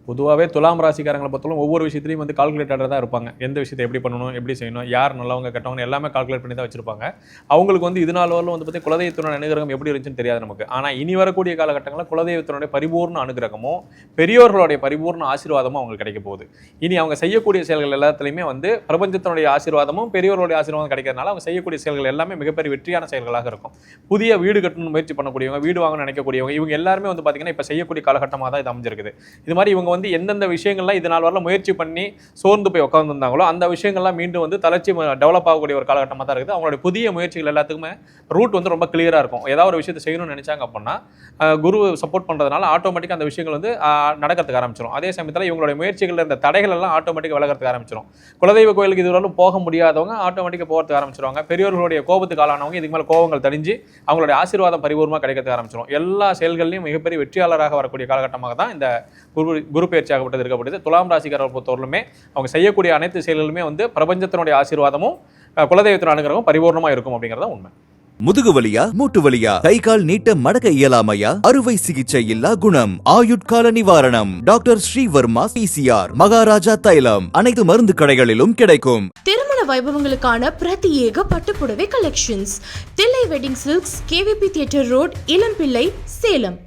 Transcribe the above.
பொதுவாகவே துலாம் ராசிக்காரங்களை பொறுத்தவரை ஒவ்வொரு விஷயத்துலையும் வந்து கால்குலேட்டடாக தான் இருப்பாங்க. எந்த விஷயத்தை எப்படி பண்ணணும், எப்படி செய்யணும், யார் நல்லவங்க கெட்டவங்க எல்லாமே கால்குலேட் பண்ணி தான் வச்சிருப்பாங்க. அவங்களுக்கு வந்து இது நாள் வரலும் வந்து பார்த்தீங்கன்னா குலதெய்வத்தினுடைய அனுகிரகம் எப்படி இருந்துச்சுன்னு தெரியாது நமக்கு. ஆனால் இனி வரக்கூடிய காலகட்டங்களில் குலதெய்வத்தினுடைய பரிபூர்ண அனுகிரகமும் பெரியோர்களுடைய பரிபூர்ண ஆசீர்வாதமும் அவங்களுக்கு கிடைக்க போகுது. இனி அவங்க செய்யக்கூடிய செயல்கள் எல்லாத்துலையுமே வந்து பிரபஞ்சத்தினுடைய ஆசீர்வாதமும் பெரியோர்களுடைய ஆசீர்வாதம் கிடைக்கிறதுனால அவங்க செய்யக்கூடிய செயல்கள் எல்லாமே மிகப்பெரிய வெற்றியான செயல்களாக இருக்கும். புதிய வீடு கட்டணும் முயற்சி பண்ணக்கூடியவங்க, வீடு வாங்கணும்னு நினைக்கக்கூடியவங்க, இவங்க எல்லாருமே வந்து பார்த்தீங்கன்னா இப்போ செய்யக்கூடிய காலகட்டமாக தான் இது அமைஞ்சிருக்குது. இது மாதிரி இவங்க வந்து எந்தெந்த விஷயங்கள்லாம் இது நாள் வரல முயற்சி பண்ணி சோர்ந்து போய் உட்காந்துருந்தாங்களோ அந்த விஷயங்கள்லாம் மீண்டும் வந்து தளர்ச்சி டெவலப் ஆகக்கூடிய ஒரு காலகட்டமாக தான் இருக்குது. அவங்களுடைய புதிய முயற்சிகள் எல்லாத்துக்குமே ரூட் வந்து ரொம்ப கிளியராக இருக்கும். ஏதாவது ஒரு விஷயத்தை செய்யணும்னு நினைச்சாங்க அப்படின்னா குரு சப்போர்ட் பண்ணுறதுனால ஆட்டோமேட்டிக்காக அந்த விஷயங்கள் வந்து நடக்கிறதுக்கு ஆரம்பிச்சிடும். அதே சமயத்தில் இவங்களுடைய முயற்சிகள் இந்த தடைகள் எல்லாம் ஆட்டோமேட்டிக்காக விலகிறதுக்கு ஆரம்பிச்சிடும். குலதெய்வ கோயிலுக்கு இதுவரையும் போக முடியாதவங்க ஆட்டோமேட்டிக்காக போகிறதுக்கு ஆரம்பிச்சிருவாங்க. பெரியோர்களுடைய கோபத்துக்கு ஆளானவங்க இதுக்கு மேலே கோபங்கள் தணிஞ்சு அவங்களுடைய ஆசீர்வாதம் பரிபூர்ணமாக கிடைக்கிறதுக்கு ஆரம்பிச்சிடும். எல்லா செயல்களையும் மிகப்பெரிய வெற்றியாளராக வரக்கூடிய காலகட்டமாக தான் இந்த குரு பயிற்சியாகப்பட்டது இருக்கப்படுது. துலாம் ராசிக்காரர்கள் பொறுத்தவரையிலுமே அவங்க செய்யக்கூடிய அனைத்து செயல்களுமே வந்து பிரபஞ்சத்தினுடைய ஆசீர்வாதமும் குலதெய்வத்தின் அனுகிரகமும் பரிபூர்ணமாக இருக்கும் அப்படிங்கிறத உண்மை. முதுகு வலியா, மூட்டு வலியா, கை கால் நீட்ட மடக்க இயலாமையா, அறுவை சிகிச்சை இல்லா குணம், ஆயுட்கால நிவாரணம். டாக்டர் ஸ்ரீவர்மா PCR, மகாராஜா தைலம் அனைத்து மருந்து கடைகளிலும் கிடைக்கும். திருமண வைபவங்களுக்கான பிரத்யேக பட்டுப்புடவை collections, Thillai wedding silks, KVP theatre road, Elampillai, Salem.